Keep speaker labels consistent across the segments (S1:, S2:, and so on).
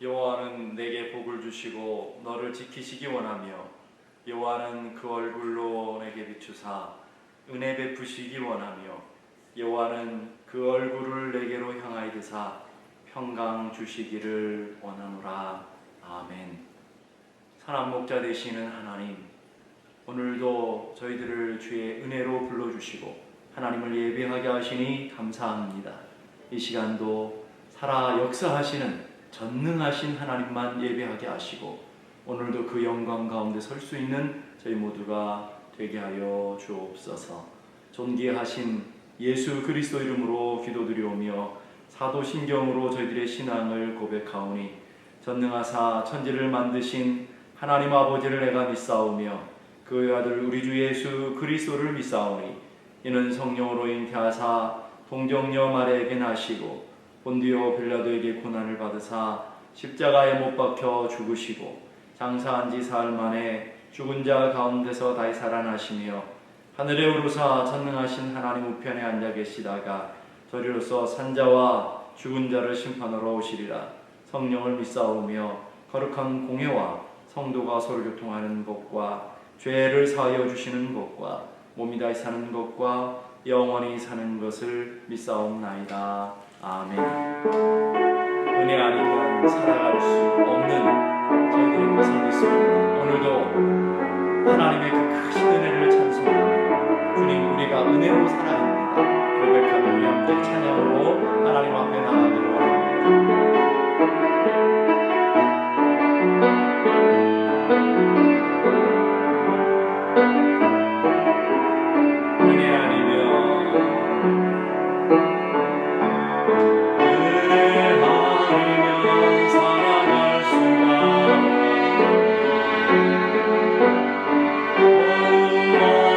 S1: 여호와는 내게 복을 주시고 너를 지키시기 원하며 여호와는 그 얼굴로 내게 비추사 은혜 베푸시기 원하며 여호와는 그 얼굴을 내게로 향하여 드사 평강 주시기를 원하노라. 아멘. 선한 목자 되시는 하나님, 오늘도 저희들을 주의 은혜로 불러주시고 하나님을 예배하게 하시니 감사합니다. 이 시간도 살아 역사하시는 전능하신 하나님만 예배하게 하시고 오늘도 그 영광 가운데 설 수 있는 저희 모두가 되게 하여 주옵소서. 존귀하신 예수 그리스도 이름으로 기도드리오며 사도신경으로 저희들의 신앙을 고백하오니 전능하사 천지를 만드신 하나님 아버지를 내가 믿사오며 그의 아들 우리 주 예수 그리스도를 믿사오니 이는 성령으로 잉태하사 동정녀 마리아에게 나시고 본디오 빌라도에게 고난을 받으사 십자가에 못 박혀 죽으시고 장사한 지 사흘 만에 죽은 자 가운데서 다시 살아나시며 하늘에 오르사 전능하신 하나님 우편에 앉아 계시다가 저리로서 산자와 죽은 자를 심판하러 오시리라. 성령을 믿사오며 거룩한 공회와 성도가 서로 교통하는 것과 죄를 사하여 주시는 것과 몸이 다시 사는 것과 영원히 사는 것을 믿사옵나이다. 아멘. 은혜 아니면 살아갈 수 없는 저희들의 것을 믿습니다. 오늘도 하나님의 그 크신 은혜를 찬송하며 주님 우리가 은혜로 살아야 합니다 고백하며 우리 함께 찬양으로 하나님 앞에 나가기로 합니다.
S2: Oh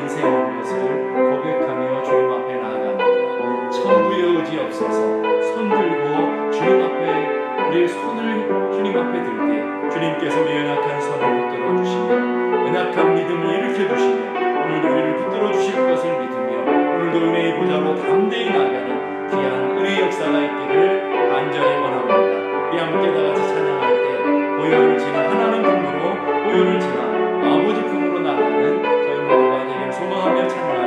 S1: 인생 온 것을 고백하며 주님 앞에 나아갑니다. 천부의 의지 없어서 손 들고 주님 앞에 우리의 손을 주님 앞에 들 때 주님께서 우리의 연약한 손을 붙들어 주시며 연약한 믿음을 일으켜 주시며 오늘도 우리를 붙들어 주실 것을 믿으며 오늘도 은혜의 보좌로 담대히 나아가는 귀한 은혜의 역사가 있기를 간절히 원합니다. 우리 함께 다 같이 찬양할 때 보혈을 지나 하나님 품으로 보혈을 지나 아버지 품으로 나가는 저희 모두가 되길 소망하며 찬양합니다.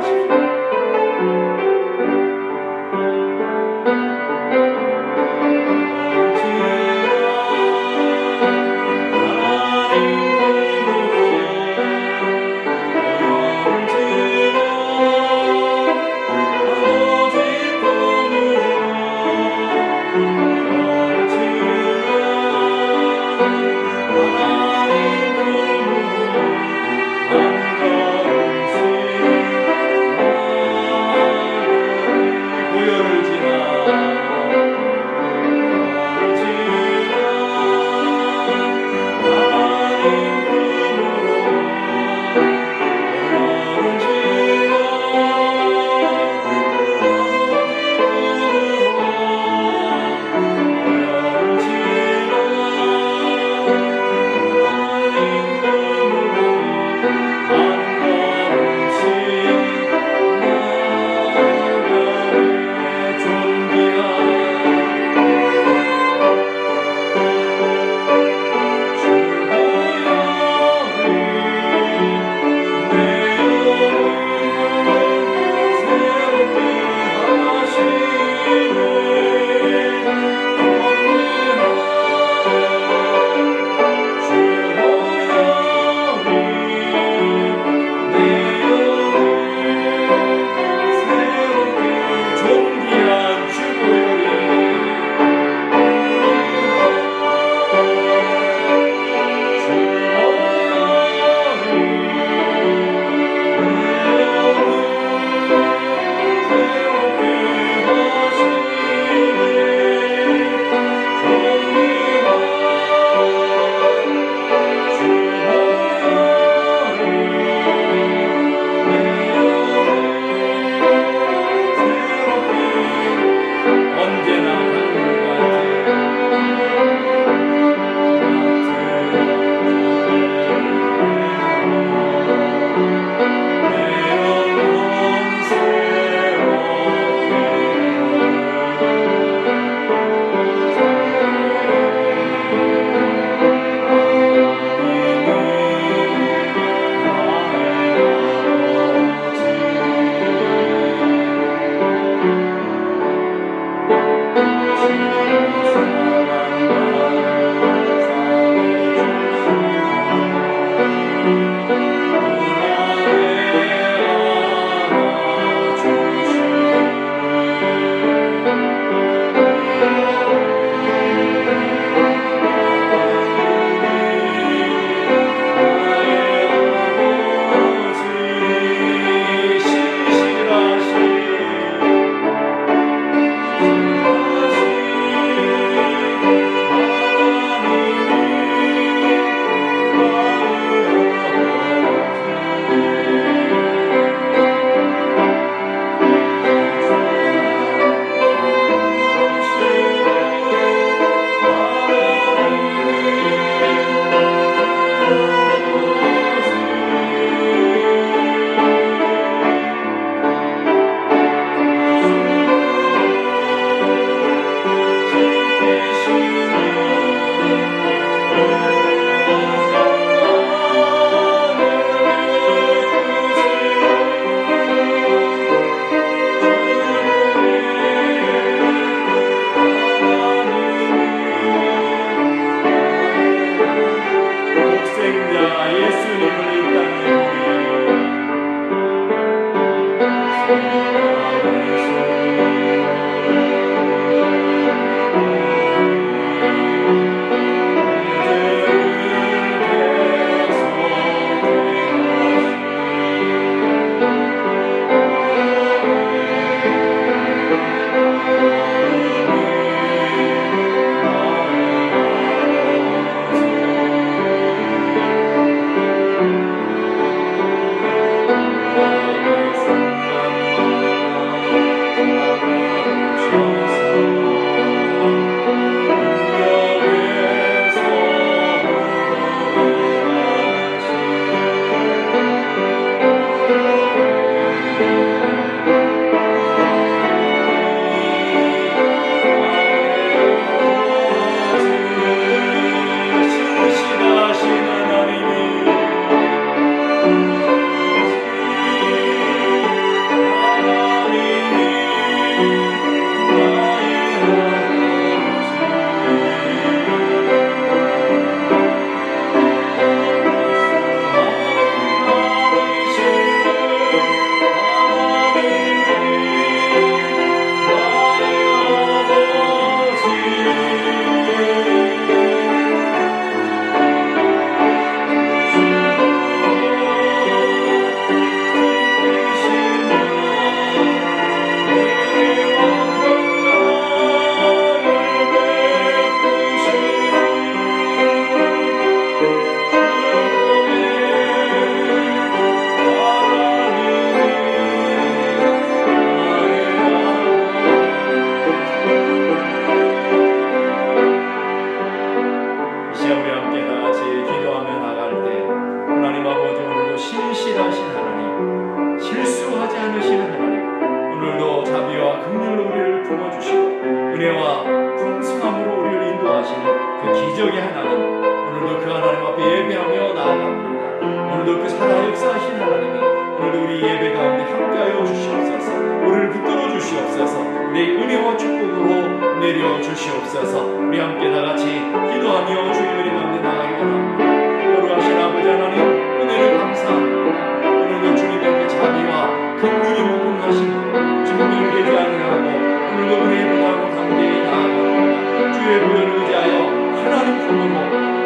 S1: 기적의 하나님, 오늘도 그 하나님 앞에 예배하며 나아갑니다. 오늘도 그 살아 역사하신 하나님이 오늘도 우리 예배 가운데 함께하여 주시옵소서. 우리를 붙들어 주시옵소서. 우리의 은혜와 축복으로 내려 주시옵소서. 우리 함께 다같이 기도하며 주의 은혜 가운데 나아가기 원합니다. 거룩하신 아버지 하나님, 은혜를 감사합니다. 오늘도 주님의 그 자비와 긍휼이 무궁하심으로 주님을 예배하는 하고 오늘도 은혜의 보좌로 담대히 나아갑니다. 주의 부여를 의지하여 하나님 품으로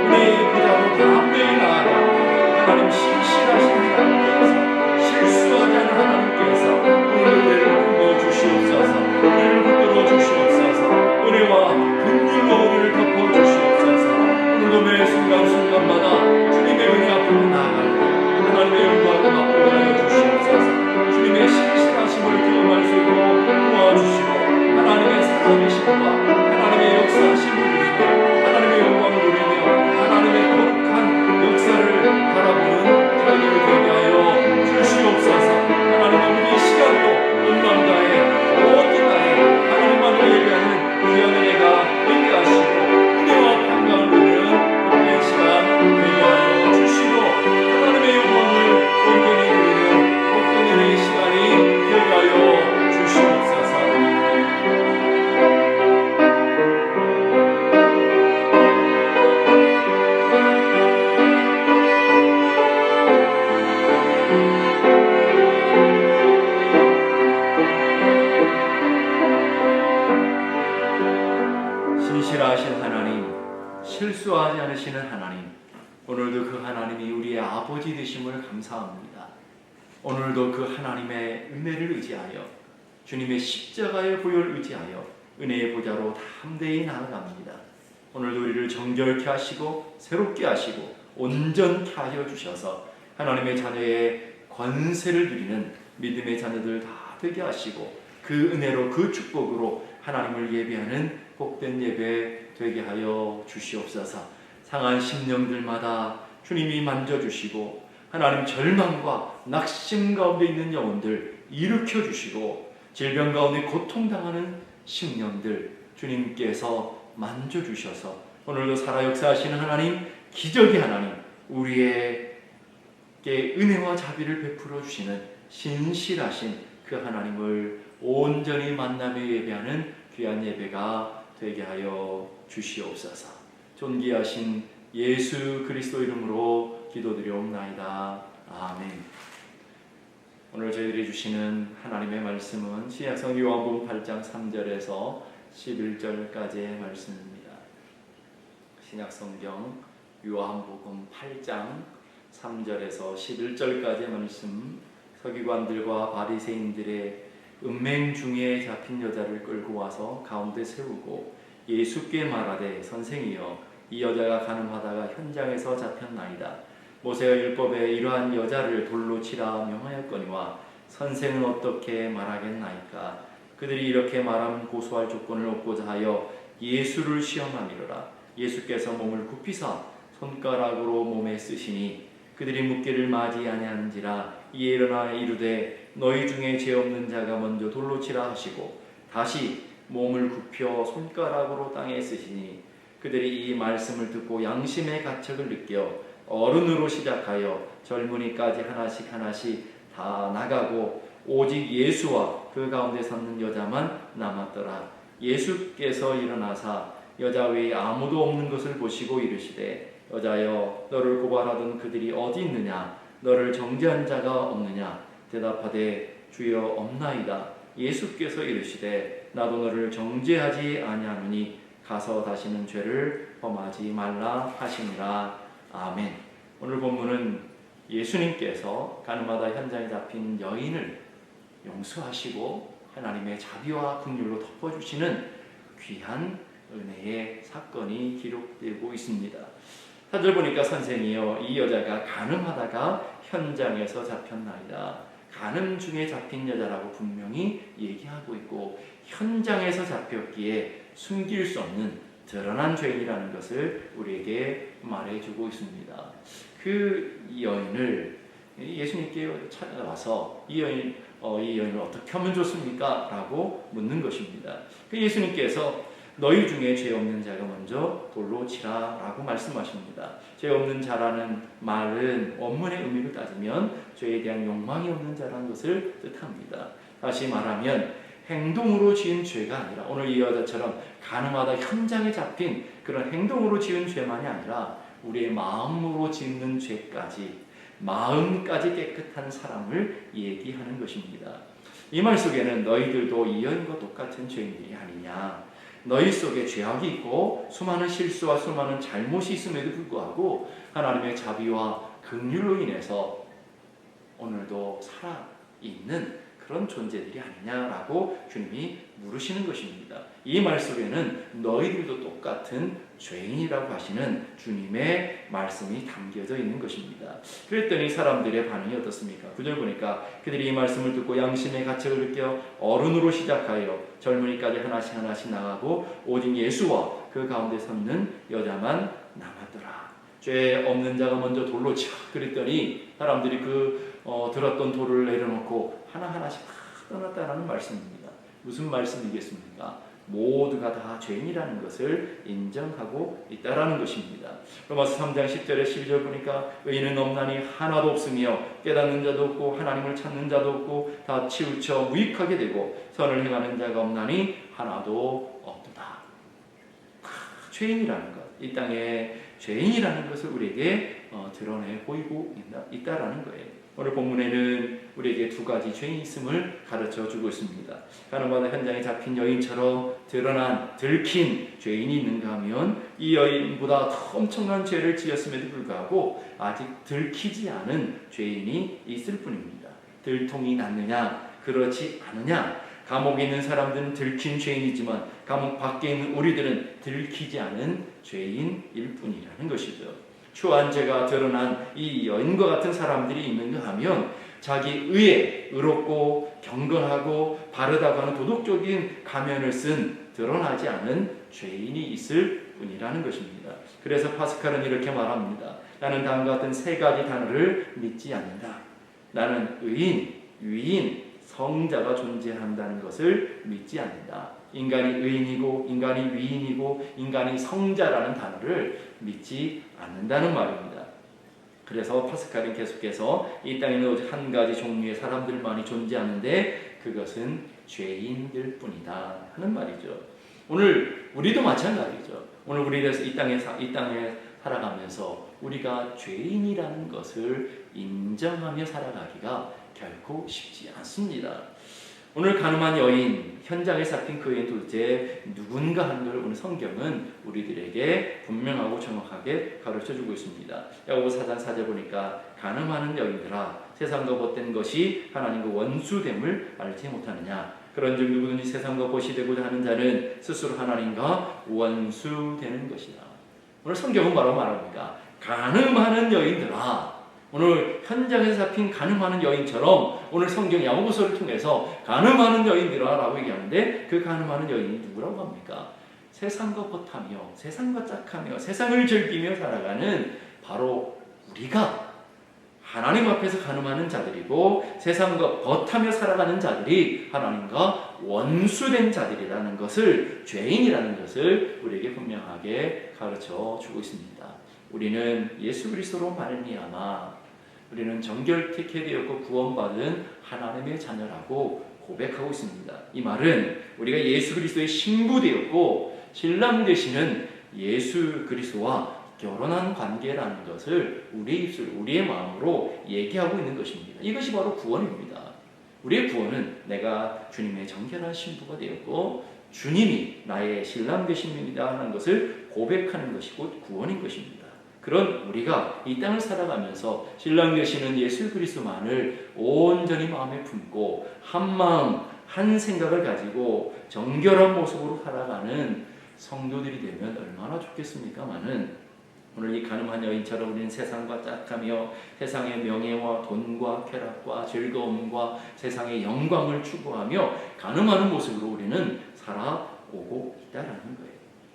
S1: 은혜의 보좌로 담대히 나아갑니다. 하나님 신실하신 하나님께서, 실수하지 않은 하나님께서 오늘 은혜를 부어주시옵소서. 은혜를 붙들어 주시옵소서. 은혜와 긍휼로 우리를 덮어 주시옵소서. 오늘도 매 순간순간마다 주님의 은혜 앞으로 나아갈 때 하나님의 영광을 맛보게 하여 주시옵소서. 주님의 신실하심을 경험할 수 있도록 도와주시고 하나님의 살아계심과 하나님의 역사하심을 누리며 하나님의 영광을 누리며 하나님의 거룩한 역사를 바라보는 저희들이 되게 하여 주시옵소서. 하나님 우리 시간도 온맘 다해 모든 다해 하나님만을 예배하는 귀한 은혜가 되게 하시고 은혜와 평강을 누리는 복된 시간 되게 하여 주시고 하나님의 영광을 온전히 누리는 복된 은혜의 시간이 되게 하여 주시옵소서. 신실하신 하나님, 실수하지 않으시는 하나님, 오늘도 그 하나님이 우리의 아버지 되심을 감사합니다. 오늘도 그 하나님의 은혜를 의지하여 주님의 십자가의 보혈을 의지하여 은혜의 보좌로 담대히 나아갑니다. 오늘도 우리를 정결케 하시고 새롭게 하시고 온전케 하여 주셔서 하나님의 자녀의 권세를 누리는 믿음의 자녀들 다 되게 하시고 그 은혜로 그 축복으로 하나님을 예배하는 복된 예배 되게 하여 주시옵소서. 상한 심령들마다 주님이 만져주시고 하나님 절망과 낙심 가운데 있는 영혼들 일으켜 주시고 질병 가운데 고통당하는 심령들 주님께서 만져주셔서 오늘도 살아 역사하시는 하나님, 기적의 하나님, 우리에게 은혜와 자비를 베풀어 주시는 신실하신 그 하나님을 온전히 만나며 예배하는 귀한 예배가 되게 하여 주시옵소서. 존귀하신 예수 그리스도 이름으로 기도드리옵나이다. 아멘. 오늘 저희들이 주시는 하나님의 말씀은 신약성 요한복음 8장 3절에서 11절까지의 말씀입니다. 신약성경 요한복음 8장 3절에서 11절까지의 말씀, 서기관들과 바리새인들의 은맹 중에 잡힌 여자를 끌고 와서 가운데 세우고 예수께 말하되 선생이여 이 여자가 간음하다가 현장에서 잡혔나이다. 모세가 율법에 이러한 여자를 돌로 치라 명하였거니와 선생은 어떻게 말하겠나이까. 그들이 이렇게 말하면 고소할 조건을 얻고자 하여 예수를 시험함이로라. 예수께서 몸을 굽히사 손가락으로 몸에 쓰시니 그들이 묻기를 맞이 아니한지라. 이에 일어나 이르되 너희 중에 죄 없는 자가 먼저 돌로 치라 하시고 다시 몸을 굽혀 손가락으로 땅에 쓰시니 그들이 이 말씀을 듣고 양심의 가책을 느껴 어른으로 시작하여 젊은이까지 하나씩 다 나가고 오직 예수와 그 가운데 섰는 여자만 남았더라. 예수께서 일어나사 여자 외에 아무도 없는 것을 보시고 이르시되 여자여 너를 고발하던 그들이 어디 있느냐? 너를 정죄한 자가 없느냐? 대답하되 주여 없나이다. 예수께서 이르시되 나도 너를 정죄하지 아니하노니 가서 다시는 죄를 범하지 말라 하시니라. 아멘. 오늘 본문은 예수님께서 간음하다 현장에 잡힌 여인을 용서하시고 하나님의 자비와 긍휼로 덮어주시는 귀한 은혜의 사건이 기록되고 있습니다. 4절 보니까 선생이여 이 여자가 간음하다가 현장에서 잡혔나이다. 간음 중에 잡힌 여자라고 분명히 얘기하고 있고 현장에서 잡혔기에 숨길 수 없는 드러난 죄인이라는 것을 우리에게 말해주고 있습니다. 그 여인을 예수님께 찾아와서 이 여인을 어떻게 하면 좋습니까? 라고 묻는 것입니다. 그 예수님께서 너희 중에 죄 없는 자가 먼저 돌로 치라라고 말씀하십니다. 죄 없는 자라는 말은 원문의 의미를 따지면 죄에 대한 욕망이 없는 자라는 것을 뜻합니다. 다시 말하면 행동으로 지은 죄가 아니라 오늘 이 여자처럼 가늠하다 현장에 잡힌 그런 행동으로 지은 죄만이 아니라 우리의 마음으로 짓는 죄까지, 마음까지 깨끗한 사람을 얘기하는 것입니다. 이 말 속에는 너희들도 이 여인과 똑같은 죄인들이 아니냐, 너희 속에 죄악이 있고 수많은 실수와 수많은 잘못이 있음에도 불구하고 하나님의 자비와 긍휼로 인해서 오늘도 살아있는 그런 존재들이 아니냐라고 주님이 물으시는 것입니다. 이 말 속에는 너희들도 똑같은 죄인이라고 하시는 주님의 말씀이 담겨져 있는 것입니다. 그랬더니 사람들의 반응이 어떻습니까? 9절 보니까 그들이 이 말씀을 듣고 양심의 가책을 느껴 어른으로 시작하여 젊은이까지 하나씩 하나씩 나가고 오직 예수와 그 가운데 섰는 여자만 남았더라. 죄 없는 자가 먼저 돌로 쳐 그랬더니 사람들이 들었던 돌을 내려놓고 하나하나씩 다 떠났다라는 말씀입니다. 무슨 말씀이겠습니까? 모두가 다 죄인이라는 것을 인정하고 있다라는 것입니다. 로마서 3장 10절에 12절 보니까 의인은 없나니 하나도 없으며 깨닫는 자도 없고 하나님을 찾는 자도 없고 다 치우쳐 무익하게 되고 선을 행하는 자가 없나니 하나도 없도다. 죄인이라는 것, 이 땅에 죄인이라는 것을 우리에게 드러내 보이고 있다라는 거예요. 오늘 본문에는 우리에게 두 가지 죄인이 있음을 가르쳐 주고 있습니다. 가늠하다 현장에 잡힌 여인처럼 들킨 죄인이 있는가 하면 이 여인보다 더 엄청난 죄를 지었음에도 불구하고 아직 들키지 않은 죄인이 있을 뿐입니다. 들통이 났느냐 그렇지 않느냐, 감옥에 있는 사람들은 들킨 죄인이지만 감옥 밖에 있는 우리들은 들키지 않은 죄인일 뿐이라는 것이죠. 추한 죄가 드러난 이 여인과 같은 사람들이 있는가 하면 자기 의에 의롭고 경건하고 바르다고 하는 도덕적인 가면을 쓴 드러나지 않은 죄인이 있을 뿐이라는 것입니다. 그래서 파스칼은 이렇게 말합니다. 나는 다음과 같은 세 가지 단어를 믿지 않는다. 나는 의인, 위인, 성자가 존재한다는 것을 믿지 않는다. 인간이 의인이고 인간이 위인이고 인간이 성자라는 단어를 믿지 않는다는 말입니다. 그래서 파스칼은 계속해서 이 땅에는 오직 한 가지 종류의 사람들만이 존재하는데 그것은 죄인들 뿐이다 하는 말이죠. 오늘 우리도 마찬가지죠. 오늘 우리가 이 땅에 살아가면서 우리가 죄인이라는 것을 인정하며 살아가기가 결코 쉽지 않습니다. 오늘 가늠한 여인, 현장에 잡힌 그 여인 도대체 누군가 하는 걸 오늘 성경은 우리들에게 분명하고 정확하게 가르쳐주고 있습니다. 야고보서 4장 4절 보니까 가늠하는 여인들아 세상과 벗된 것이 하나님과 원수됨을 알지 못하느냐, 그런즉 누구든지 세상과 벗이 되고자 하는 자는 스스로 하나님과 원수되는 것이다. 오늘 성경은 뭐라고 말합니까? 가늠하는 여인들아, 오늘 현장에서 잡힌 가늠하는 여인처럼 오늘 성경 야고보서를 통해서 가늠하는 여인들아 라고 얘기하는데 그 가늠하는 여인이 누구라고 합니까? 세상과 벗하며 세상과 짝하며 세상을 즐기며 살아가는 바로 우리가 하나님 앞에서 가늠하는 자들이고 세상과 벗하며 살아가는 자들이 하나님과 원수된 자들이라는 것을, 죄인이라는 것을 우리에게 분명하게 가르쳐 주고 있습니다. 우리는 예수 그리스도로 말미암아 우리는 정결케 되었고 구원받은 하나님의 자녀라고 고백하고 있습니다. 이 말은 우리가 예수 그리스도의 신부되었고 신랑 되시는 예수 그리스도와 결혼한 관계라는 것을 우리의 입술, 우리의 마음으로 얘기하고 있는 것입니다. 이것이 바로 구원입니다. 우리의 구원은 내가 주님의 정결한 신부가 되었고 주님이 나의 신랑 되십니다 하는 것을 고백하는 것이 곧 구원인 것입니다. 그런 우리가 이 땅을 살아가면서 신랑 되시는 예수 그리스도만을 온전히 마음에 품고 한 마음 한 생각을 가지고 정결한 모습으로 살아가는 성도들이 되면 얼마나 좋겠습니까마는 오늘 이 가늠한 여인처럼 우리는 세상과 짝하며 세상의 명예와 돈과 쾌락과 즐거움과 세상의 영광을 추구하며 가늠하는 모습으로 우리는 살아오고 있다는 거예요.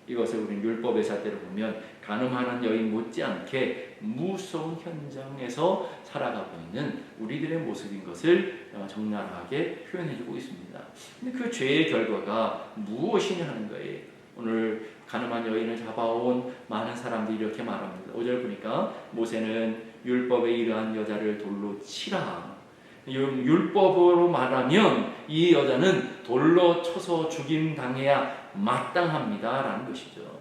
S1: 이것을 우리는 율법의 잣대로 보면 가늠하는 여인 못지않게 무서운 현장에서 살아가고 있는 우리들의 모습인 것을 적나라하게 표현해주고 있습니다. 근데 그 죄의 결과가 무엇이냐 하는 거예요. 오늘 가늠한 여인을 잡아온 많은 사람들이 이렇게 말합니다. 5절 보니까 모세는 율법에 이르한 여자를 돌로 치라. 율법으로 말하면 이 여자는 돌로 쳐서 죽임 당해야 마땅합니다 라는 것이죠.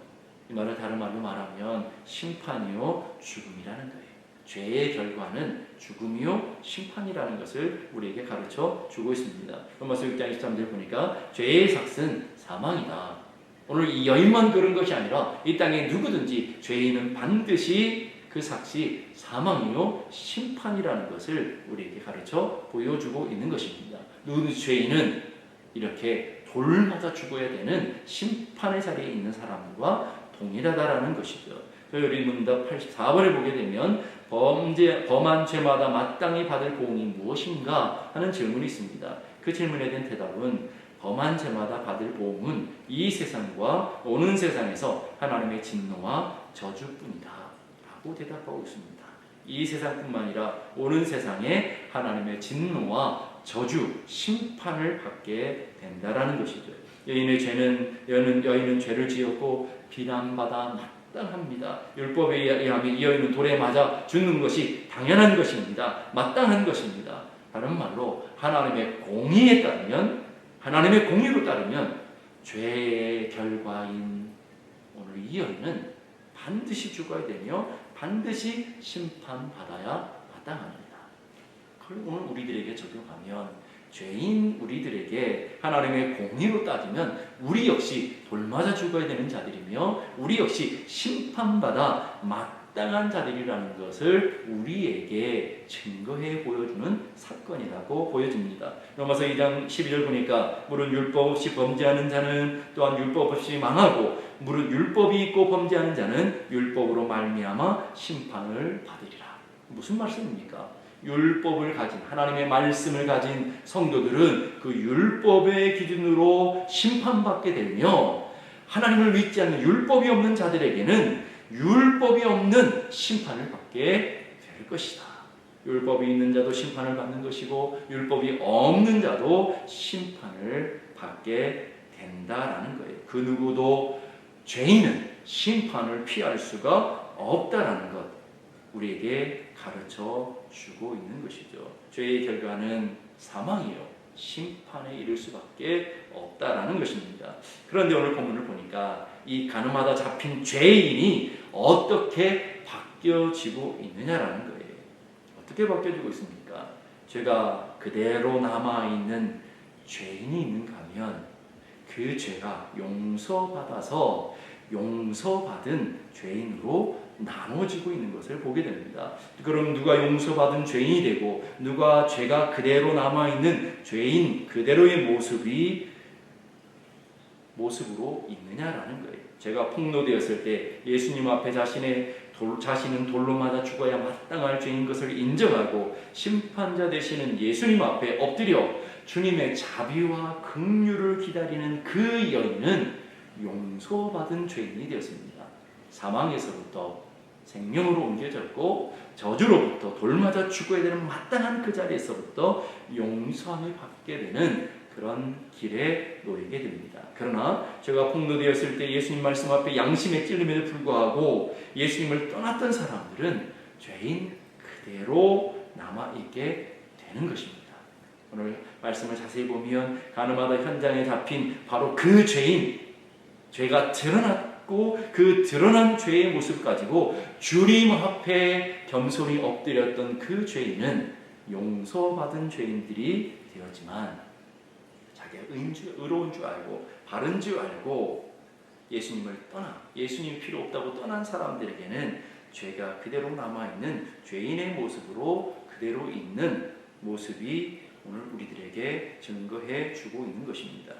S1: 이 말을 다른 말로 말하면 심판이요 죽음이라는 거예요. 죄의 결과는 죽음이요 심판이라는 것을 우리에게 가르쳐 주고 있습니다. 로마서 6장 23절 보니까 죄의 삭은 사망이다. 오늘 이 여인만 그런 것이 아니라 이 땅에 누구든지 죄인은 반드시 그 삭이 사망이요 심판이라는 것을 우리에게 가르쳐 보여주고 있는 것입니다. 누구든지 죄인은 이렇게 돌 맞아 죽어야 되는 심판의 자리에 있는 사람과 동일하다라는 것이죠. 우리 문답 84번을 보게 되면 범한 죄마다 마땅히 받을 보응이 무엇인가 하는 질문이 있습니다. 그 질문에 대한 대답은 범한 죄마다 받을 보응은 이 세상과 오는 세상에서 하나님의 진노와 저주뿐이다 라고 대답하고 있습니다. 이 세상뿐만 아니라 오는 세상에 하나님의 진노와 저주, 심판을 받게 된다라는 것이죠. 여인은 죄를 지었고 비난받아 마땅합니다. 율법에 의하면 이 여인은 돌에 맞아 죽는 것이 당연한 것입니다. 마땅한 것입니다. 다른 말로 하나님의 공의에 따르면, 하나님의 공의로 따르면 죄의 결과인 오늘 이 여인은 반드시 죽어야 되며 반드시 심판받아야 마땅합니다. 그걸 오늘 우리들에게 적용하면 죄인 우리들에게 하나님의 공의로 따지면 우리 역시 돌맞아 죽어야 되는 자들이며 우리 역시 심판받아 마땅한 자들이라는 것을 우리에게 증거해 보여주는 사건이라고 보여집니다. 로마서 2장 12절 보니까 무릇 율법 없이 범죄하는 자는 또한 율법 없이 망하고 무릇 율법이 있고 범죄하는 자는 율법으로 말미암아 심판을 받으리라. 무슨 말씀입니까? 율법을 가진, 하나님의 말씀을 가진 성도들은 그 율법의 기준으로 심판받게 되며 하나님을 믿지 않는 율법이 없는 자들에게는 율법이 없는 심판을 받게 될 것이다. 율법이 있는 자도 심판을 받는 것이고 율법이 없는 자도 심판을 받게 된다라는 거예요. 그 누구도 죄인은 심판을 피할 수가 없다라는 것 우리에게 가르쳐 주고 있는 것이죠. 죄의 결과는 사망이요 심판에 이를 수밖에 없다라는 것입니다. 그런데 오늘 본문을 보니까 이 가늠하다 잡힌 죄인이 어떻게 바뀌어지고 있느냐라는 거예요. 어떻게 바뀌어지고 있습니까? 죄가 그대로 남아있는 죄인이 있는가 하면 그 죄가 용서받아서 용서받은 죄인으로 나눠지고 있는 것을 보게 됩니다. 그럼 누가 용서받은 죄인이 되고 누가 죄가 그대로 남아있는 죄인 그대로의 모습으로 있느냐라는 거예요. 제가 폭로되었을 때 예수님 앞에 자신은 돌로 맞아 죽어야 마땅할 죄인 것을 인정하고 심판자 되시는 예수님 앞에 엎드려 주님의 자비와 긍휼을 기다리는 그 여인은 용서받은 죄인이 되었습니다. 사망에서부터 생명으로 옮겨졌고 저주로부터 돌 맞아 죽어야 되는 마땅한 그 자리에서부터 용서함을 받게 되는 그런 길에 놓이게 됩니다. 그러나 제가 폭로되었을 때 예수님 말씀 앞에 양심에 찔림에도 불구하고 예수님을 떠났던 사람들은 죄인 그대로 남아있게 되는 것입니다. 오늘 말씀을 자세히 보면 가늠하다 현장에 잡힌 바로 그 죄인, 죄가 드러났고 그 드러난 죄의 모습 가지고 주님 앞에 겸손히 엎드렸던 그 죄인은 용서받은 죄인들이 되었지만 자기가 의로운 줄 알고 바른 줄 알고 예수님을 떠나 예수님 필요 없다고 떠난 사람들에게는 죄가 그대로 남아있는 죄인의 모습으로 그대로 있는 모습이 오늘 우리들에게 증거해 주고 있는 것입니다.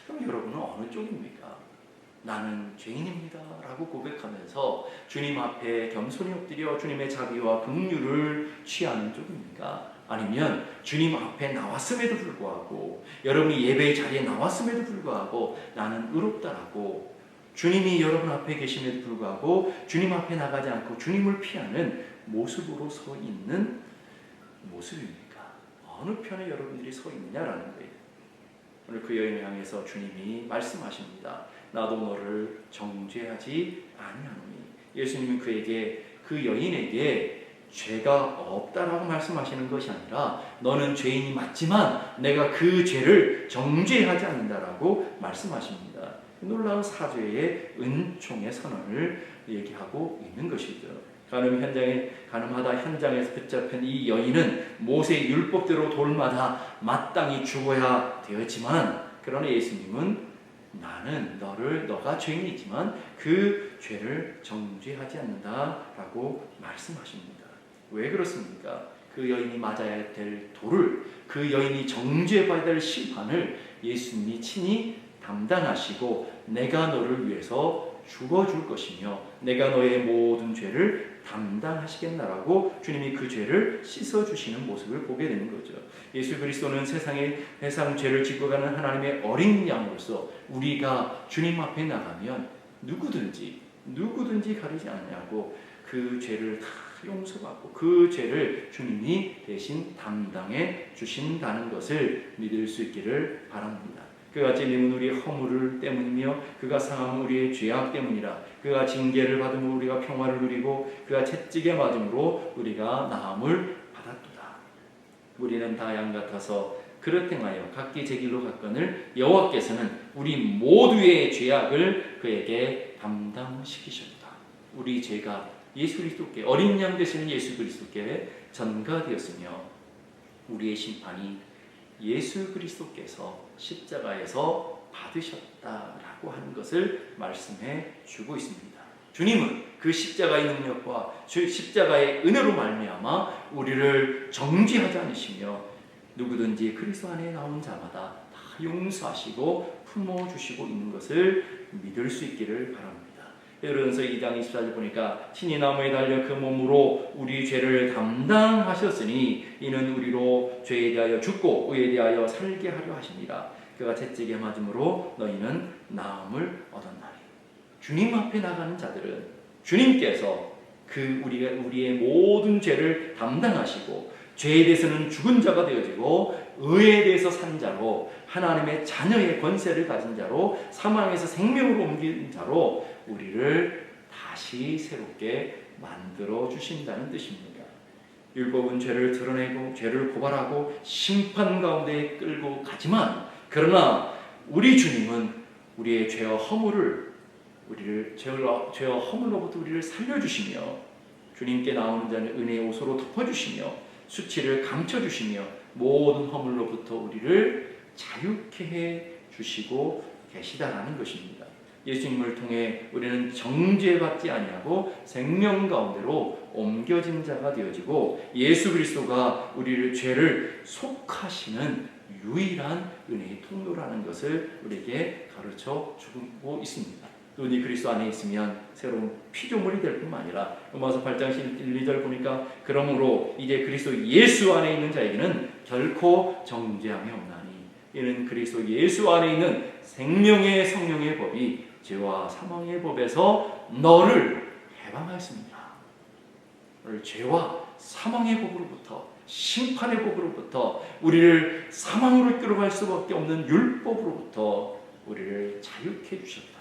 S1: 그럼 여러분은 어느 쪽입니까? 나는 죄인입니다 라고 고백하면서 주님 앞에 겸손히 엎드려 주님의 자비와 긍휼을 취하는 쪽입니까? 아니면 주님 앞에 나왔음에도 불구하고 여러분이 예배의 자리에 나왔음에도 불구하고 나는 의롭다라고 주님이 여러분 앞에 계심에도 불구하고 주님 앞에 나가지 않고 주님을 피하는 모습으로 서 있는 모습입니까? 어느 편에 여러분들이 서 있느냐라는 거예요. 오늘 그 여인을 향해서 주님이 말씀하십니다. 나도 너를 정죄하지 아니하노니. 예수님은 그 여인에게 죄가 없다라고 말씀하시는 것이 아니라 너는 죄인이 맞지만 내가 그 죄를 정죄하지 않는다라고 말씀하십니다. 놀라운 사죄의 은총의 선언을 얘기하고 있는 것이죠. 가늠하다 현장에서 붙잡힌 이 여인은 모세의 율법대로 돌마다 마땅히 죽어야 되었지만, 그러나 예수님은 나는 너가 죄인이지만 그 죄를 정죄하지 않는다라고 말씀하십니다. 왜 그렇습니까? 그 여인이 맞아야 될 돌을, 그 여인이 정죄받아야 될 심판을 예수님이 친히 담당하시고 내가 너를 위해서 죽어줄 것이며 내가 너의 모든 죄를 담당하시겠나라고 주님이 그 죄를 씻어주시는 모습을 보게 되는 거죠. 예수 그리스도는 세상 죄를 짓고 가는 하나님의 어린 양으로서 우리가 주님 앞에 나가면 누구든지 가리지 않냐고 그 죄를 다 용서받고 그 죄를 주님이 대신 담당해 주신다는 것을 믿을 수 있기를 바랍니다. 그가 찔림은 우리의 허물 때문이며 그가 상함은 우리의 죄악 때문이라. 그가 징계를 받음으로 우리가 평화를 누리고 그가 채찍에 맞음으로 우리가 나음을 받았도다. 우리는 다 양 같아서 그릇 행하여 각기 제 길로 갔거늘 여호와께서는 우리 모두의 죄악을 그에게 담당시키셨다. 우리 죄가 예수 그리스도께, 어린 양 되시는 예수 그리스도께 전가되었으며 우리의 심판이 예수 그리스도께서 십자가에서 받으셨다라고 하는 것을 말씀해 주고 있습니다. 주님은 그 십자가의 능력과 십자가의 은혜로 말미암아 우리를 정죄하지 않으시며 누구든지 그리스도 안에 나온 자마다 다 용서하시고 품어주시고 있는 것을 믿을 수 있기를 바랍니다. 베드로전서 2장 24절 보니까 친히 나무에 달려 그 몸으로 우리 죄를 담당하셨으니 이는 우리로 죄에 대하여 죽고 의에 대하여 살게 하려 하십니다. 그가 채찍에 맞음으로 너희는 나음을 얻었나니. 주님 앞에 나가는 자들은 주님께서 우리의 모든 죄를 담당하시고 죄에 대해서는 죽은 자가 되어지고 의에 대해서 산 자로 하나님의 자녀의 권세를 가진 자로 사망에서 생명으로 옮긴 자로 우리를 다시 새롭게 만들어 주신다는 뜻입니다. 율법은 죄를 드러내고 죄를 고발하고 심판 가운데 끌고 가지만 그러나 우리 주님은 우리의 죄와 허물로부터 우리를 살려주시며 주님께 나오는 자는 은혜의 옷으로 덮어주시며 수치를 감춰주시며 모든 허물로부터 우리를 자유케 해주시고 계시다라는 것입니다. 예수님을 통해 우리는 정죄받지 아니하고 생명 가운데로 옮겨진 자가 되어지고 예수 그리스도가 우리를 죄를 속하시는 유일한 은혜의 통로라는 것을 우리에게 가르쳐 주고 있습니다. 눈이 그리스도 안에 있으면 새로운 피조물이 될 뿐만 아니라 로마서 8장 1-2절 보니까 그러므로 이제 그리스도 예수 안에 있는 자에게는 결코 정죄함이 없나니 이는 그리스도 예수 안에 있는 생명의 성령의 법이 죄와 사망의 법에서 너를 해방하였습니다. 너를 죄와 사망의 법으로부터 심판의 법으로부터 우리를 사망으로 끌어갈 수밖에 없는 율법으로부터 우리를 자유케 해주셨다.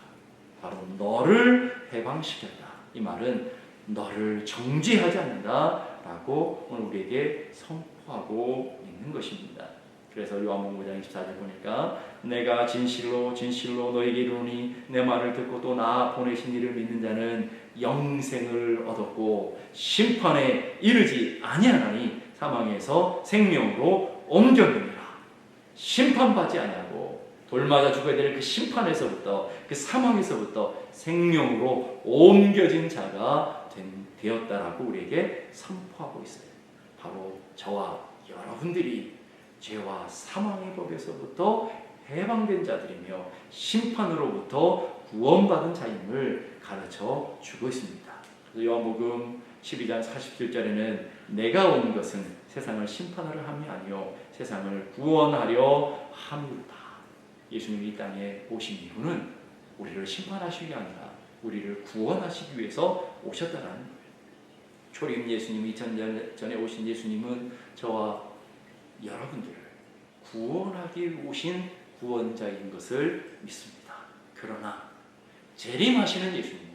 S1: 바로 너를 해방시켰다. 이 말은 너를 정죄하지 않는다라고 오늘 우리에게 선포하고 있는 것입니다. 그래서 요한복음 5장 24절 보니까 내가 진실로 너에게 이르노니 내 말을 듣고 또 나 보내신 이를 믿는 자는 영생을 얻었고 심판에 이르지 아니하나니 사망에서 생명으로 옮겨지니라. 심판받지 아니하고 돌마다 죽어야 될 그 심판에서부터 그 사망에서부터 생명으로 옮겨진 자가 되었다라고 우리에게 선포하고 있어요. 바로 저와 여러분들이 죄와 사망의 법에서부터 해방된 자들이며 심판으로부터 구원받은 자임을 가르쳐 주고 있습니다. 그래서 요한복음 12장 47절에는 내가 온 것은 세상을 심판하려 함이 아니요 세상을 구원하려 함이로다. 예수님이 이 땅에 오신 이유는 우리를 심판하시기 아니라 우리를 구원하시기 위해서 오셨다는 거예요. 초림 예수님 2000년 전에 오신 예수님은 저와 여러분들을 구원하기 오신 구원자인 것을 믿습니다. 그러나 재림하시는 예수님은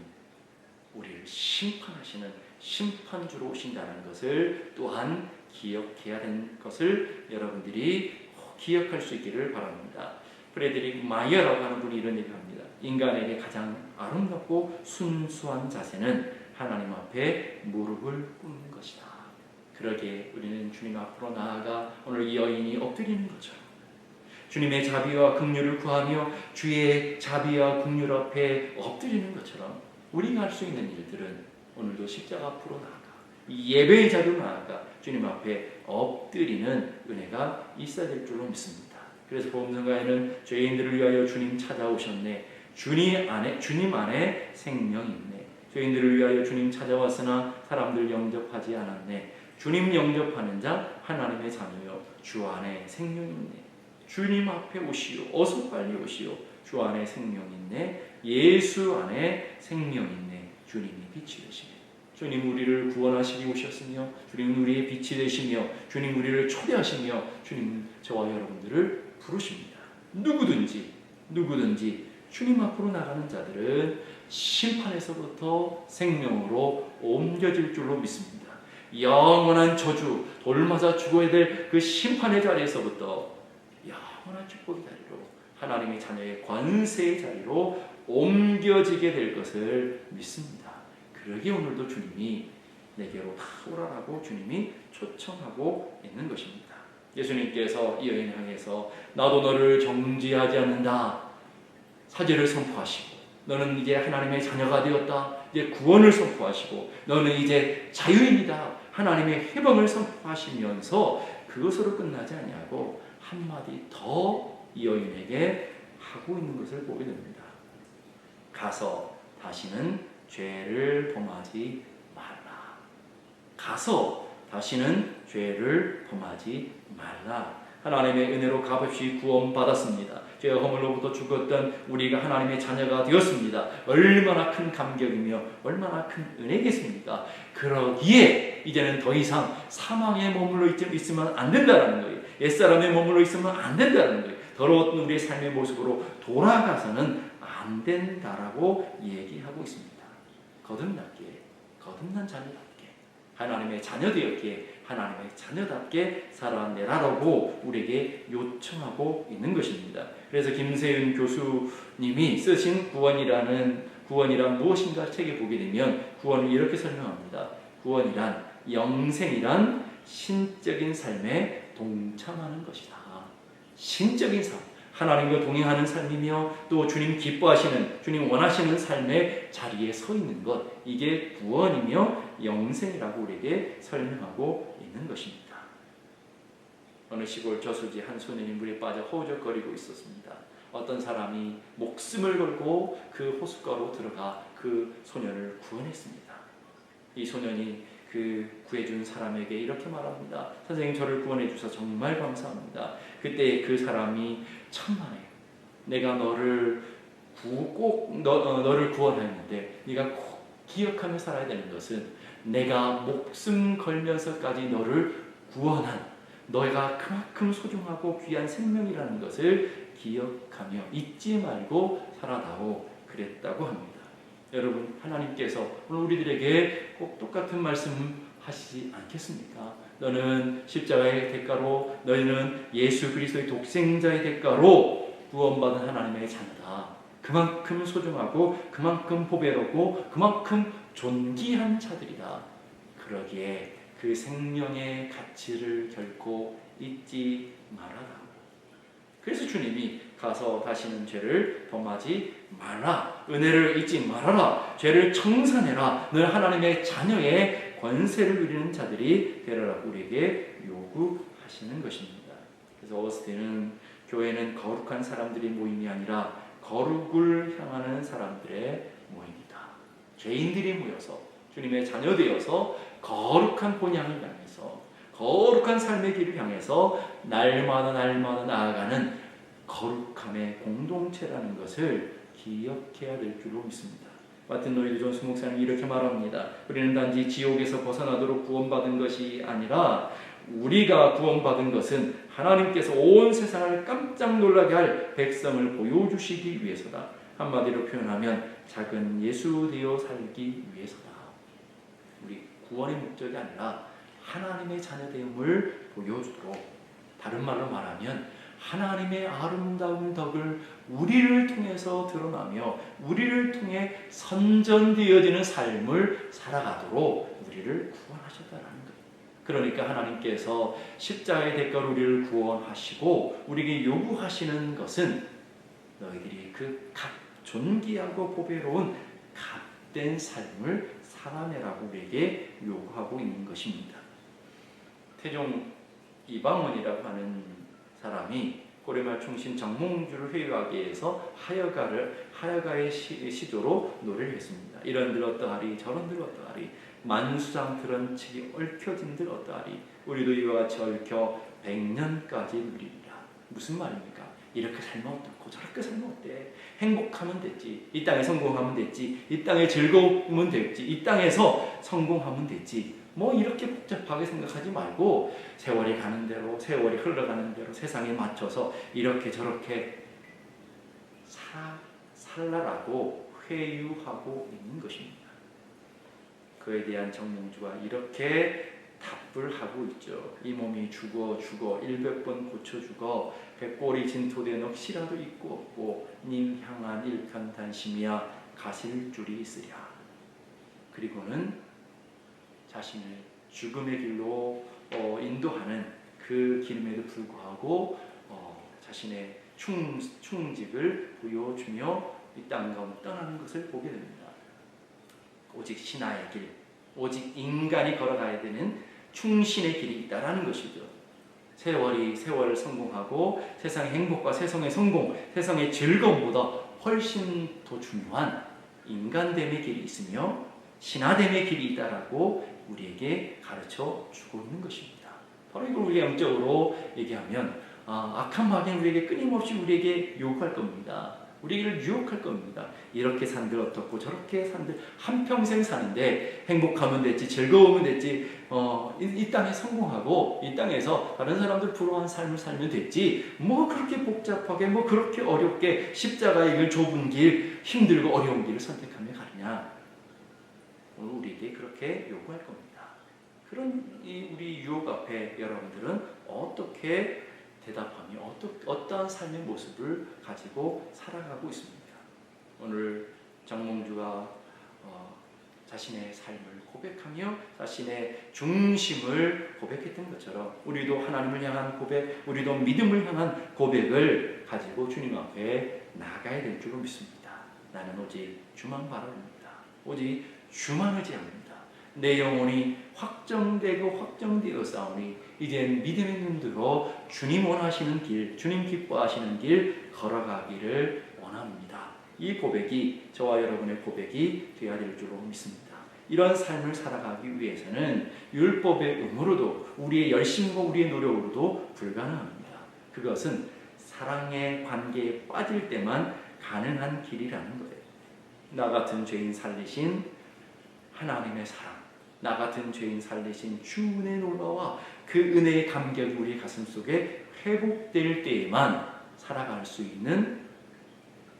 S1: 우리를 심판하시는 심판주로 오신다는 것을 또한 기억해야 되는 것을 여러분들이 기억할 수 있기를 바랍니다. 프레드릭 마이어라고 하는 분이 이런 얘기를 합니다. 인간에게 가장 아름답고 순수한 자세는 하나님 앞에 무릎을 꿇는 것이다. 그러기에 우리는 주님 앞으로 나아가 오늘 이 여인이 엎드리는 것처럼 주님의 자비와 긍휼을 구하며 주의 자비와 긍휼 앞에 엎드리는 것처럼 우리가 할 수 있는 일들은 오늘도 십자가 앞으로 나아가 이 예배의 자리로 나아가 주님 앞에 엎드리는 은혜가 있어야 될 줄로 믿습니다. 그래서 복음성가에는 죄인들을 위하여 주님 찾아오셨네. 주님 안에 생명이 있네. 죄인들을 위하여 주님 찾아왔으나 사람들 영접하지 않았네. 주님 영접하는 자 하나님의 자녀여 주 안에 생명이 있네. 주님 앞에 오시오. 어서 빨리 오시오. 주 안에 생명이 있네. 예수 안에 생명이 있네. 주님이 빛이 되시네. 주님 우리를 구원하시기 오셨으며 주님 우리의 빛이 되시며 주님 우리를 초대하시며 주님 저와 여러분들을 부르십니다. 누구든지 주님 앞으로 나가는 자들은 심판에서부터 생명으로 옮겨질 줄로 믿습니다. 영원한 저주, 돌맞아 죽어야 될 그 심판의 자리에서부터 영원한 축복의 자리로 하나님의 자녀의 관세의 자리로 옮겨지게 될 것을 믿습니다. 그러기에 오늘도 주님이 내게로 다 오라라고 주님이 초청하고 있는 것입니다. 예수님께서 이 여인을 향해서 나도 너를 정죄하지 않는다 사죄를 선포하시고 너는 이제 하나님의 자녀가 되었다 이제 구원을 선포하시고 너는 이제 자유인이다 하나님의 해방을 선포하시면서 그것으로 끝나지 아니하고 한마디 더 이 여인에게 하고 있는 것을 보게 됩니다. 가서 다시는 죄를 범하지 말라. 가서 다시는 죄를 범하지 말라. 하나님의 은혜로 값없이 구원받았습니다. 죄와 허물로부터 죽었던 우리가 하나님의 자녀가 되었습니다. 얼마나 큰 감격이며 얼마나 큰 은혜겠습니까? 그러기에 이제는 더 이상 사망에 머물러 있으면 안 된다는 거예요. 옛사람에 머물러 있으면 안 된다는 거예요. 더러웠던 우리의 삶의 모습으로 돌아가서는 안 된다라고 얘기하고 있습니다. 거듭난 자녀답게 하나님의 자녀되었기에 하나님의 자녀답게 살아내라라고 우리에게 요청하고 있는 것입니다. 그래서 김세윤 교수님이 쓰신 구원이란 무엇인가 책에 보게 되면 구원을 이렇게 설명합니다. 구원이란 영생이란 신적인 삶에 동참하는 것이다. 신적인 삶, 하나님과 동행하는 삶이며 또 주님 기뻐하시는, 주님 원하시는 삶의 자리에 서 있는 것, 이게 구원이며 영생이라고 우리에게 설명하고 있는 것입니다. 어느 시골 저수지 한 소년이 물에 빠져 허우적거리고 있었습니다. 어떤 사람이 목숨을 걸고 그 호숫가로 들어가 그 소년을 구원했습니다. 이 소년이 그 구해준 사람에게 이렇게 말합니다. 선생님 저를 구원해 주셔서 정말 감사합니다. 그때 그 사람이 천만에 내가 너를 구원하였는데 네가 꼭 기억하며 살아야 되는 것은 내가 목숨 걸면서까지 너를 구원한 너가 그만큼 소중하고 귀한 생명이라는 것을 기억하며 잊지 말고 살아다오 그랬다고 합니다. 여러분 하나님께서 오늘 우리들에게 꼭 똑같은 말씀 하시지 않겠습니까? 너는 십자가의 대가로 너희는 예수 그리스도의 독생자의 대가로 구원받은 하나님의 자녀다. 그만큼 소중하고 그만큼 보배롭고 그만큼 존귀한 자들이다. 그러기에 그 생명의 가치를 결코 잊지 말아라. 그래서 주님이 가서 다시는 죄를 범하지 말라. 은혜를 잊지 말아라. 죄를 청산해라. 늘 하나님의 자녀의 권세를 누리는 자들이 되라라고 우리에게 요구하시는 것입니다. 그래서 어거스틴은 교회는 거룩한 사람들의 모임이 아니라 거룩을 향하는 사람들의 모임이다. 죄인들이 모여서 주님의 자녀 되어서 거룩한 본향을 향해서 거룩한 삶의 길을 향해서 날마다 나아가는 거룩함의 공동체라는 것을 기억해야 될 줄로 믿습니다. 마틴 로이드 존스 목사는 이렇게 말합니다. 우리는 단지 지옥에서 벗어나도록 구원받은 것이 아니라 우리가 구원받은 것은 하나님께서 온 세상을 깜짝 놀라게 할 백성을 보여주시기 위해서다. 한마디로 표현하면 작은 예수 되어 살기 위해서다. 우리 구원의 목적이 아니라 하나님의 자녀됨을 보여주도록, 다른 말로 말하면 하나님의 아름다운 덕을 우리를 통해서 드러나며 우리를 통해 선전되어지는 삶을 살아가도록 우리를 구원하셨다라는 거예요. 그러니까 하나님께서 십자가의 대가로 우리를 구원하시고 우리에게 요구하시는 것은 너희들이 그 존귀하고 보배로운 값된 삶을 살아내라고 우리에게 요구하고 있는 것입니다. 태종 이방원이라고 하는 사람이 고려말 충신 정몽주를 회유하기 위해서 하여가의 시조로 노래를 했습니다. 이런들 어떠하리 저런들 어떠하리 만수장들은 측이 얽혀진들 어떠하리 우리도 이와 같이 얽혀 100년까지 누리리라. 무슨 말입니까? 이렇게 살면 어떻고 저렇게 살면 어때? 행복하면 됐지. 이 땅에 성공하면 됐지. 이 땅에 즐거우면 됐지. 이 땅에서 성공하면 됐지. 뭐 이렇게 복잡하게 생각하지 말고 세월이 가는 대로, 세월이 흘러가는 대로 세상에 맞춰서 이렇게 저렇게 살라라고 회유하고 있는 것입니다. 그에 대한 정몽주가 이렇게 답을 하고 있죠. 이 몸이 죽어 100번 고쳐 죽어 백골이 진토되 넋이라도 있고 없고 님 향한 일편단심이야 가실 줄이 있으랴. 그리고는 자신을 죽음의 길로 인도하는 그 길임에도 불구하고 자신의 충직을 보여주며 이 땅 가운데 떠나는 것을 보게 됩니다. 오직 신하의 길, 오직 인간이 걸어가야 되는 충신의 길이 있다라는 것이죠. 세월을 성공하고 세상의 행복과 세상의 성공, 세상의 즐거움보다 훨씬 더 중요한 인간됨의 길이 있으며 신하됨의 길이 있다라고 우리에게 가르쳐 주고 있는 것입니다. 바로 이걸 우리가 영적으로 얘기하면 악한 마귀는 우리에게 끊임없이 우리에게 유혹할 겁니다. 우리를 유혹할 겁니다. 이렇게 산들 어떻고 저렇게 산들 한평생 사는데 행복하면 됐지, 즐거우면 됐지, 이 땅에 성공하고 이 땅에서 다른 사람들 부러워하는 삶을 살면 됐지, 뭐 그렇게 복잡하게 뭐 그렇게 어렵게 십자가의 길, 좁은 길, 힘들고 어려운 길을 선택하며 가느냐. 오늘 우리에게 그렇게 요구할 겁니다. 그런 우리 유혹 앞에 여러분들은 어떻게 대답하며 어떠한 삶의 모습을 가지고 살아가고 있습니다. 오늘 정몽주가 자신의 삶을 고백하며 자신의 중심을 고백했던 것처럼 우리도 하나님을 향한 고백, 우리도 믿음을 향한 고백을 가지고 주님 앞에 나가야 될 줄로 믿습니다. 나는 오직 주만 바라봅니다. 오직 주만 의지합니다. 내 영혼이 확정되고 확정되어 싸우니 이젠 믿음의 눈으로 주님 원하시는 길, 주님 기뻐하시는 길 걸어가기를 원합니다. 이 고백이 저와 여러분의 고백이 되어야 될 줄로 믿습니다. 이런 삶을 살아가기 위해서는 율법의 의무로도 우리의 열심과 우리의 노력으로도 불가능합니다. 그것은 사랑의 관계에 빠질 때만 가능한 길이라는 거예요. 나 같은 죄인 살리신 하나님의 사랑, 나 같은 죄인 살리신 주 은혜의 놀라와 그 은혜의 감격이 우리 가슴 속에 회복될 때에만 살아갈 수 있는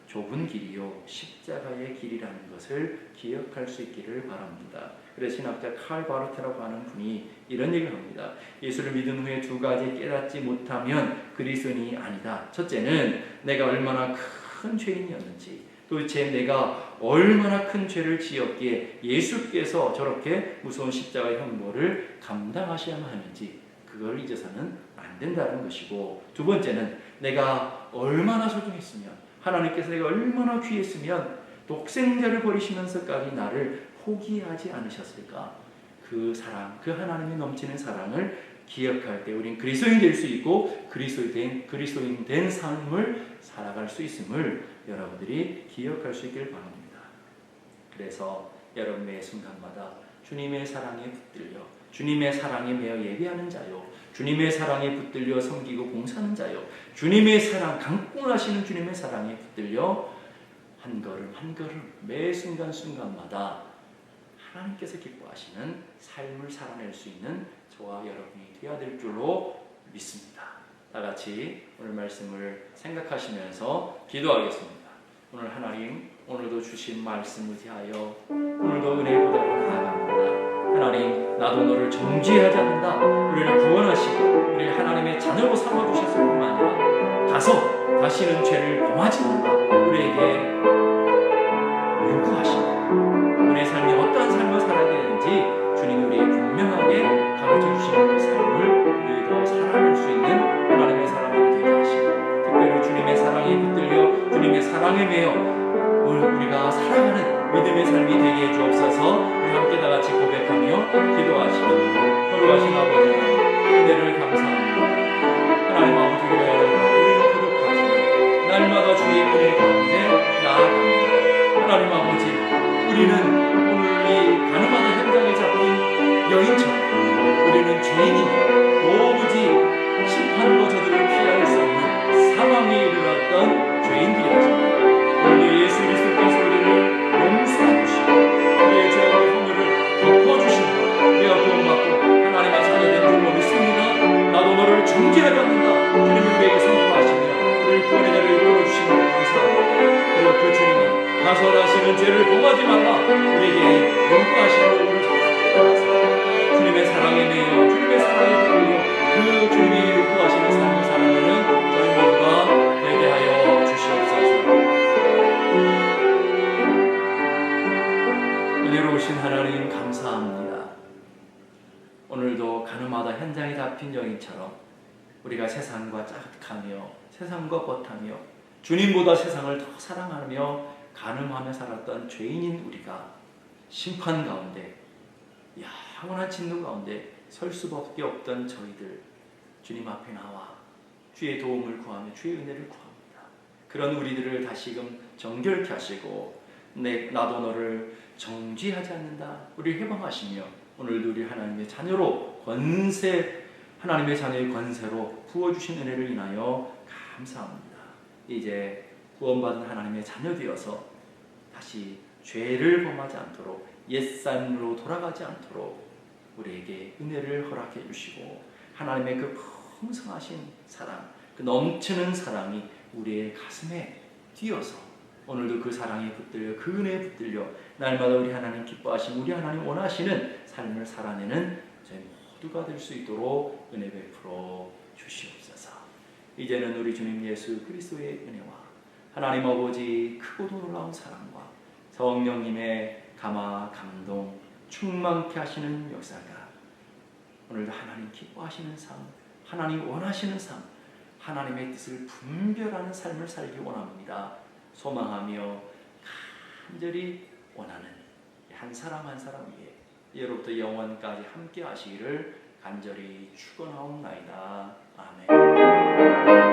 S1: 좁은 길이요 십자가의 길이라는 것을 기억할 수 있기를 바랍니다. 그래서 신학자 칼 바르트라고 하는 분이 이런 얘기를 합니다. 예수를 믿은 후에 두 가지 깨닫지 못하면 그리스도인이 아니다. 첫째는 내가 얼마나 큰 죄인이었는지, 도대체 내가 얼마나 큰 죄를 지었기에 예수께서 저렇게 무서운 십자가의 형벌을 감당하셔야만 하는지 그걸 잊어서는 안 된다는 것이고, 두 번째는 내가 얼마나 소중했으면, 하나님께서 내가 얼마나 귀했으면 독생자를 버리시면서까지 나를 포기하지 않으셨을까. 그 사랑, 그 하나님의 넘치는 사랑을 기억할 때 우린 그리스도인 될 수 있고 그리스도인 된 삶을 살아갈 수 있음을 여러분들이 기억할 수 있기를 바랍니다. 그래서 여러분의 순간마다 주님의 사랑에 붙들려, 주님의 사랑에 매어 예배하는 자요, 주님의 사랑에 붙들려 섬기고 봉사하는 자요, 주님의 사랑, 강권하시는 주님의 사랑에 붙들려 한 걸음 한 걸음 매 순간순간마다 하나님께서 기뻐하시는 삶을 살아낼 수 있는 저와 여러분이 되어야 될 줄로 믿습니다. 다 같이 오늘 말씀을 생각하시면서 기도하겠습니다. 오늘 하나님, 오늘도 주신 말씀을 위하여 오늘도 은혜 보다로 나아갑니다. 하나님, 나도 너를 정죄하지 않는다. 우리를 구원하시고 우리를 하나님의 자녀로 삼아주셨을 뿐만 아니라 가서 다시는 죄를 범하지 말라 우리에게 요구하십니다. 우리의 삶이 어떠한 삶을 살아야 되는지 주님이 우리에게 분명하게 가르쳐주시는 그 삶을 우리도 살아낼 수 있는 하나님의 사람들이 되게 하시고, 특별히 주님의 사랑에 붙들려 주님의 사랑에 매여 우리가 살아가는 믿음의 삶이 되게 해주옵소서. 우리 함께 다 같이 고백하며 기도하시고, 거룩하신 아버지 하나님, 은혜를 감사합니다. 하나님 아버지, 우리는 부족하지만 날마다 주의 은혜 가운데 나아갑니다. 하나님 아버지, 우리는 오늘 이 가늠하는 현장에 잡힌 여인처럼 우리는 죄인이며 도무지 심판으로 저들을 피할 수 없는 사망에 이르렀던 죄인들이었습니다. 오늘 예수 그리스도께서 우리를 용서하시고 우리의 죄와 허물을 덮어주시고 우리가 구원받고 하나님의 자녀된 줄로 믿습니다. 나도 너를 정죄하지 않는다. 주님이 우리에게 선포하시며 우리를 구원의 자리를 이루어주시는 것 감사합니다. 그리고 그 주님은 가설하시는 죄를 범하지 말라 우리에게 요구하시는 우리를 따라서 주님의 사랑에 매여 주님의 사랑에 붙들려 그 주님이 요구하시는 삶을 살아내는 저희 모두가 되게 하여 주시옵소서. 은혜로우신 하나님 감사합니다. 오늘도 가늠하다 현장에 잡힌 여인처럼 우리가 세상과 짜득하며 세상과 겉하며 주님보다 세상을 더 사랑하며 가늠하며 살았던 죄인인 우리가 심판 가운데 영원한 진노 가운데 설 수밖에 없던 저희들 주님 앞에 나와 주의 도움을 구하며 주의 은혜를 구합니다. 그런 우리들을 다시금 정결케 하시고 나도 너를 정죄하지 않는다 우리를 해방하시며 오늘도 우리 하나님의 자녀로 하나님의 자녀의 권세로 부어주신 은혜를 인하여 감사합니다. 이제 구원받은 하나님의 자녀 되어서 다시 죄를 범하지 않도록 옛삶으로 돌아가지 않도록 우리에게 은혜를 허락해 주시고 하나님의 그 풍성하신 사랑, 그 넘치는 사랑이 우리의 가슴에 뛰어서 오늘도 그 사랑에 붙들려 그 은혜에 붙들려 날마다 우리 하나님 기뻐하시고 우리 하나님 원하시는 삶을 살아내는 저희 모두가 될 수 있도록 은혜 베풀어 주시옵소서. 이제는 우리 주님 예수 그리스도의 은혜와 하나님 아버지 크고도 놀라운 사랑과 성령님의 감화 감동 충만케 하시는 역사가 오늘도 하나님 기뻐하시는 삶, 하나님 원하시는 삶, 하나님의 뜻을 분별하는 삶을 살기 원합니다. 소망하며 간절히 원하는 한 사람 한 사람 위에 예로부터 영원까지 함께 하시기를 간절히 축원하옵나이다. 아멘.